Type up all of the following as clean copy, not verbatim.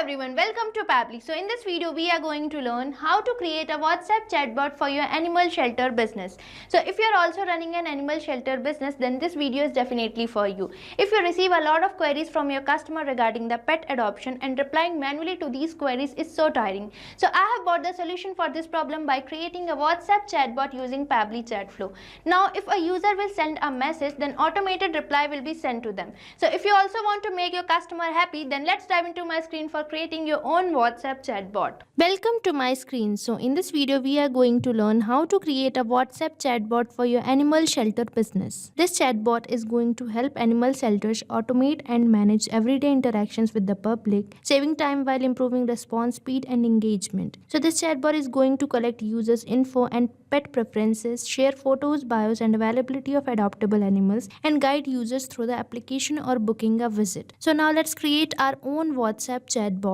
everyone, welcome to Pabbly. So in this video we are going to learn how to create a WhatsApp chatbot for your animal shelter business. So if you are also running an animal shelter business, then this video is definitely for you. If you receive a lot of queries from your customer regarding the pet adoption, and replying manually to these queries is so tiring. So I have brought the solution for this problem by creating a WhatsApp chatbot using Pabbly Chatflow. Now if a user will send a message, then automated reply will be sent to them. So if you also want to make your customer happy, then let's dive into my screen for creating your own WhatsApp chatbot. Welcome to my screen. So in this video we are going to learn how to create a WhatsApp chatbot for your animal shelter business. This chatbot is going to help animal shelters automate and manage everyday interactions with the public, saving time while improving response speed and engagement. So this chatbot is going to collect users' info and pet preferences, share photos, bios and availability of adoptable animals, and guide users through the application or booking a visit. So now let's create our own WhatsApp chatbot.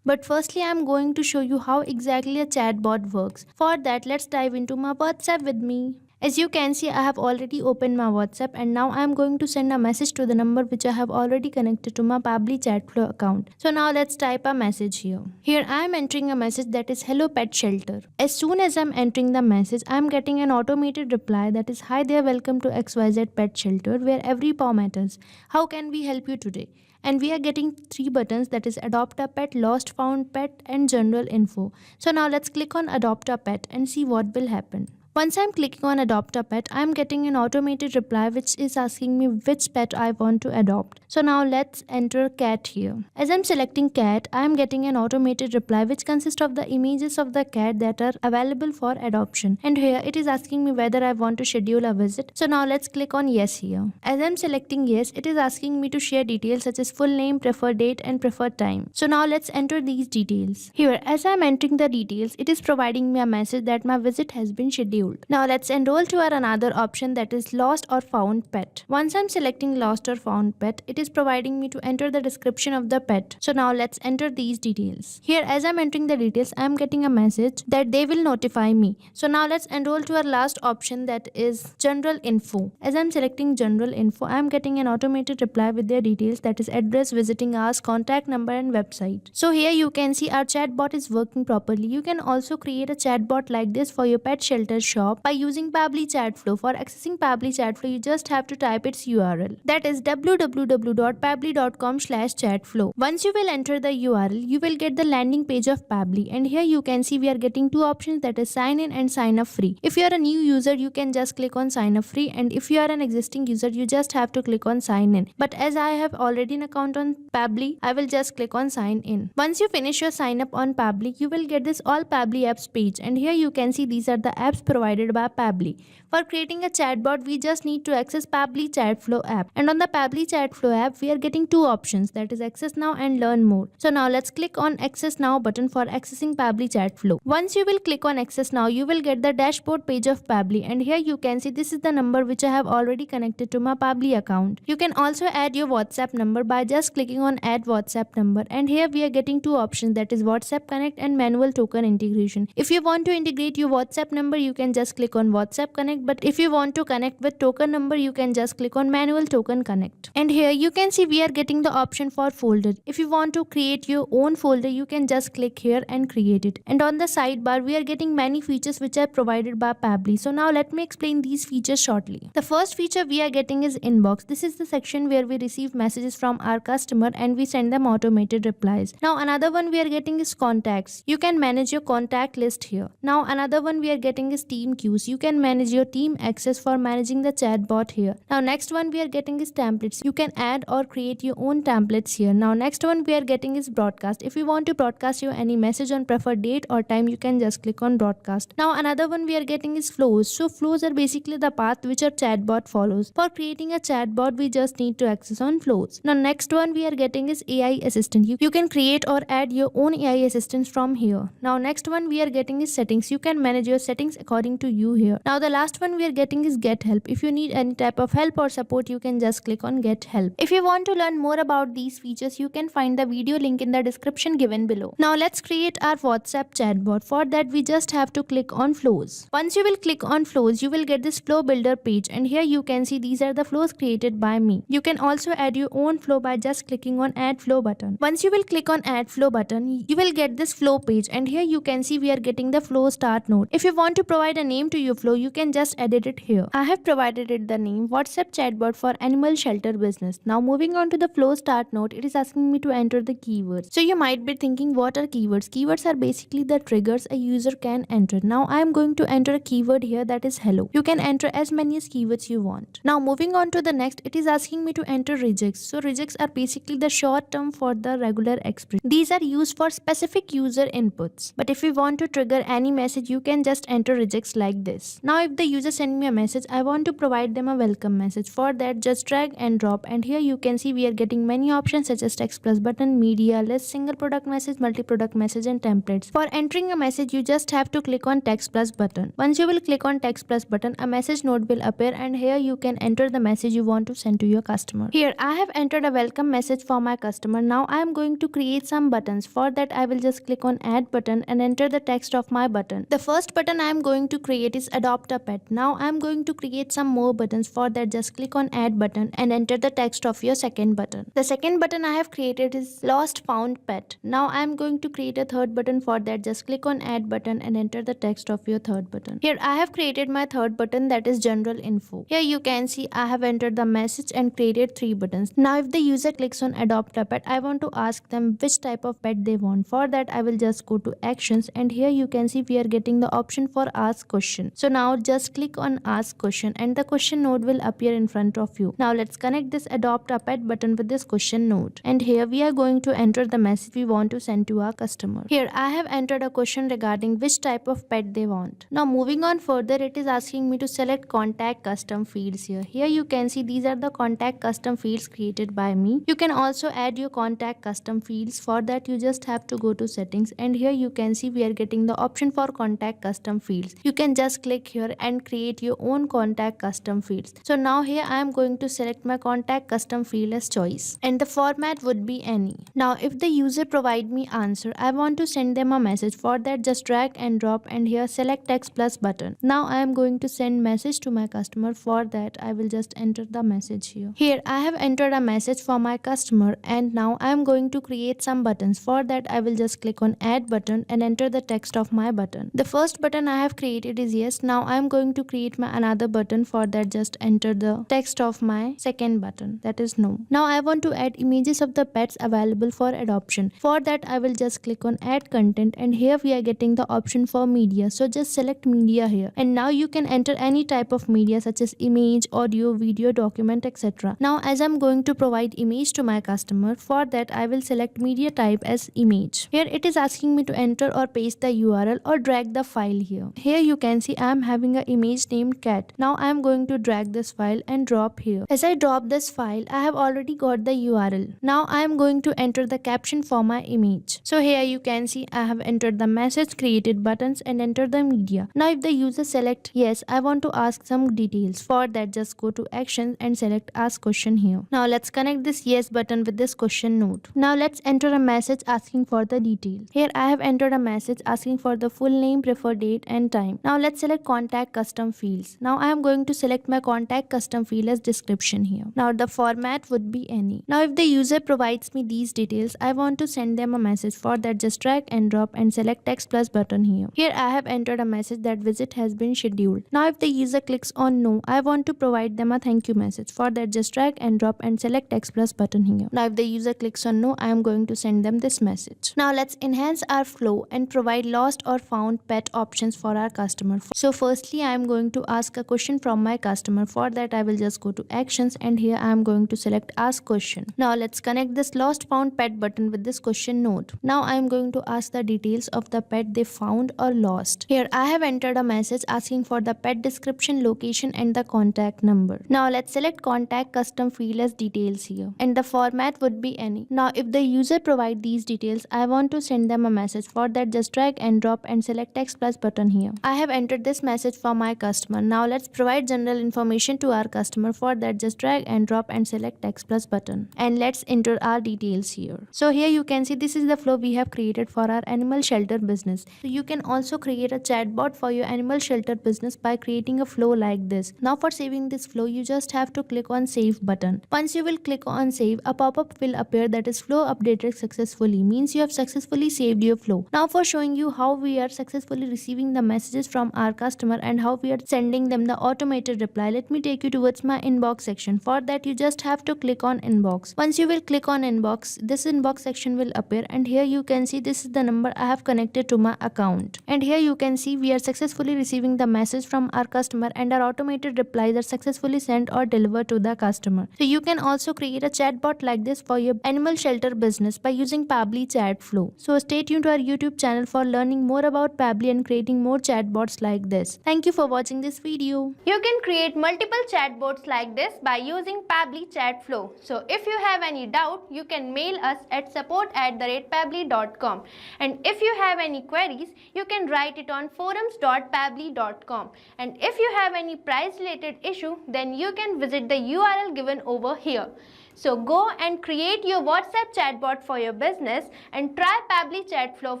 But firstly, I'm going to show you how exactly a chatbot works. For that, let's dive into my WhatsApp with me. As you can see, I have already opened my WhatsApp, and now I am going to send a message to the number which I have already connected to my Pabbly Chatflow account. So now let's type a message here. Here I am entering a message that is hello pet shelter. As soon as I am entering the message, I am getting an automated reply that is hi there, welcome to XYZ pet shelter where every paw matters. How can we help you today? And we are getting 3 buttons, that is adopt a pet, lost found pet and general info. So now let's click on adopt a pet and see what will happen. Once I'm clicking on adopt a pet, I'm getting an automated reply which is asking me which pet I want to adopt. So now let's enter cat here. As I'm selecting cat, I'm getting an automated reply which consists of the images of the cat that are available for adoption. And here it is asking me whether I want to schedule a visit. So now let's click on yes here. As I'm selecting yes, it is asking me to share details such as full name, preferred date and preferred time. So now let's enter these details. Here, as I'm entering the details, it is providing me a message that my visit has been scheduled. Now let's enroll to our another option, that is lost or found pet. Once I'm selecting lost or found pet, it is providing me to enter the description of the pet. So now let's enter these details. Here, as I'm entering the details, I'm getting a message that they will notify me. So now let's enroll to our last option, that is general info. As I'm selecting general info, I'm getting an automated reply with their details, that is address, visiting hours, contact number and website. So here you can see our chatbot is working properly. You can also create a chatbot like this for your pet shelter shop by using Pabbly Chatflow. For accessing Pabbly Chatflow, you just have to type its URL, that is www.pabbly.com/chatflow. Once you will enter the URL, you will get the landing page of Pabbly, and here you can see we are getting 2 options, that is sign in and sign up free. If you are a new user, you can just click on sign up free, and if you are an existing user, you just have to click on sign in. But as I have already an account on Pabbly, I will just click on sign in. Once you finish your sign up on Pabbly, you will get this all Pabbly apps page, and here you can see these are the apps provided by Pabbly. For creating a chatbot, we just need to access Pabbly Chatflow app, and on the Pabbly Chatflow app we are getting 2 options, that is access now and learn more. So now let's click on access now button for accessing Pabbly Chatflow. Once you will click on access now, you will get the dashboard page of Pabbly, and here you can see this is the number which I have already connected to my Pabbly account. You can also add your WhatsApp number by just clicking on add WhatsApp number, and here we are getting 2 options, that is WhatsApp Connect and manual token integration. If you want to integrate your WhatsApp number, you can just click on WhatsApp Connect, but if you want to connect with token number, you can just click on manual token connect. And here you can see we are getting the option for folder. If you want to create your own folder, you can just click here and create it. And on the sidebar, we are getting many features which are provided by Pabbly. So now let me explain these features shortly. The first feature we are getting is inbox. This is the section where we receive messages from our customer and we send them automated replies. Now another one we are getting is contacts. You can manage your contact list here. Now another one we are getting is team queues. You can manage your team access for managing the chatbot here. Now next one we are getting is templates. You can add or create your own templates here. Now next one we are getting is broadcast. If you want to broadcast your any message on preferred date or time, you can just click on broadcast. Now another one we are getting is flows. So flows are basically the path which our chatbot follows. For creating a chatbot, we just need to access on flows. Now next one we are getting is AI assistant. You can create or add your own AI assistants from here. Now next one we are getting is settings. You can manage your settings according according to you here. Now the last one we are getting is get help. If you need any type of help or support, you can just click on get help. If you want to learn more about these features, you can find the video link in the description given below. Now let's create our WhatsApp chatbot. For that we just have to click on flows. Once you will click on flows, you will get this flow builder page, and here you can see these are the flows created by me. You can also add your own flow by just clicking on add flow button. Once you will click on add flow button, you will get this flow page, and here you can see we are getting the flow start node. If you want to provide a name to your flow, you can just edit it here. I have provided it the name WhatsApp chatbot for animal shelter business. Now moving on to the flow start node, it is asking me to enter the keywords. So you might be thinking, what are keywords? Keywords are basically the triggers a user can enter. Now I am going to enter a keyword here, that is hello. You can enter as many as keywords you want. Now moving on to the next, it is asking me to enter regex. So regex are basically the short term for the regular expression. These are used for specific user inputs. But if you want to trigger any message, you can just enter regex like this. Now if the user send me a message, I want to provide them a welcome message. For that, just drag and drop, and here you can see we are getting many options such as text plus button, media, list, single product message, multi-product message, and templates. For entering a message, you just have to click on text plus button. Once you will click on text plus button, a message node will appear, and here you can enter the message you want to send to your customer. Here I have entered a welcome message for my customer. Now I am going to create some buttons. For that, I will just click on add button and enter the text of my button. The first button I am going to create is adopt a pet. Now I am going to create some more buttons. For that, just click on add button and enter the text of your second button. The second button I have created is lost found pet. Now I am going to create a third button. For that, just click on add button and enter the text of your third button. Here I have created my third button, that is general info. Here you can see I have entered the message and created 3 buttons. Now if the user clicks on adopt a pet, I want to ask them which type of pet they want. For that, I will just go to actions, and here you can see we are getting the option for ask question. So now just click on ask question, and the question node will appear in front of you. Now let's connect this adopt a pet button with this question node, and here we are going to enter the message we want to send to our customer. Here I have entered a question regarding which type of pet they want. Now moving on further, it is asking me to select contact custom fields here. Here you can see these are the contact custom fields created by me. You can also add your contact custom fields. For that, you just have to go to settings, and here you can see we are getting the option for contact custom fields. You can just click here and create your own contact custom fields. So now here I am going to select my contact custom field as choice, and the format would be any. Now if the user provide me answer, I want to send them a message. For that, just drag and drop, and here select text plus button. Now I am going to send message to my customer. For that, I will just enter the message here. Here I have entered a message for my customer, and now I am going to create some buttons. For that, I will just click on add button and enter the text of my button. The first button I have created is yes. Now I am going to create my another button. For that, just enter the text of my second button, that is no. Now I want to add images of the pets available for adoption. For that, I will just click on add content, and here we are getting the option for media. So just select media here, and now you can enter any type of media such as image, audio, video, document, etc. Now as I'm going to provide image to my customer, for that I will select media type as image. Here it is asking me to enter or paste the URL or drag the file here. Here you can see I am having an image named cat. Now I am going to drag this file and drop here. As I drop this file, I have already got the URL. Now I am going to enter the caption for my image. So here you can see I have entered the message, created buttons, and enter the media. Now if the user select yes, I want to ask some details. For that, just go to actions and select ask question here. Now let's connect this yes button with this question node. Now let's enter a message asking for the detail. Here I have entered a message asking for the full name, preferred date, and time. Now let's select contact custom fields. Now I am going to select my contact custom field as description here. Now the format would be any. Now if the user provides me these details, I want to send them a message. For that, just drag and drop and select text plus button here. Here I have entered a message that visit has been scheduled. Now if the user clicks on no, I want to provide them a thank you message. For that, just drag and drop and select text plus button here. Now if the user clicks on no, I am going to send them this message. Now let's enhance our flow and provide lost or found pet options for our customer. So firstly, I am going to ask a question from my customer. For that, I will just go to actions, and here I am going to select ask question. Now let's connect this lost found pet button with this question node. Now I am going to ask the details of the pet they found or lost. Here I have entered a message asking for the pet description, location, and the contact number. Now let's select contact custom field as details here, and the format would be any. Now if the user provide these details, I want to send them a message. For that, just drag and drop and select text plus button here. I I have entered this message for my customer. Now let's provide general information to our customer. For that, just drag and drop and select text plus button. And let's enter our details here. So here you can see this is the flow we have created for our animal shelter business. So you can also create a chatbot for your animal shelter business by creating a flow like this. Now for saving this flow, you just have to click on save button. Once you will click on save, a pop-up will appear that is flow updated successfully, means you have successfully saved your flow. Now for showing you how we are successfully receiving the messages from our customer and how we are sending them the automated reply, let me take you towards my inbox section. For that, you just have to click on inbox. Once you will click on inbox, this inbox section will appear, and here you can see this is the number I have connected to my account. And here you can see we are successfully receiving the message from our customer and our automated replies are successfully sent or delivered to the customer. So you can also create a chatbot like this for your animal shelter business by using Pabbly Chatflow. So stay tuned to our YouTube channel for learning more about Pabbly and creating more chatbots like this. Thank you for watching this video. You can create multiple chatbots like this by using Pabbly Chatflow. So if you have any doubt, you can mail us at support@pabbly.com. And if you have any queries, you can write it on forums.pabbly.com. And if you have any price related issue, then you can visit the URL given over here. So go and create your WhatsApp chatbot for your business and try Pabbly Chatflow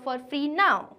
for free now.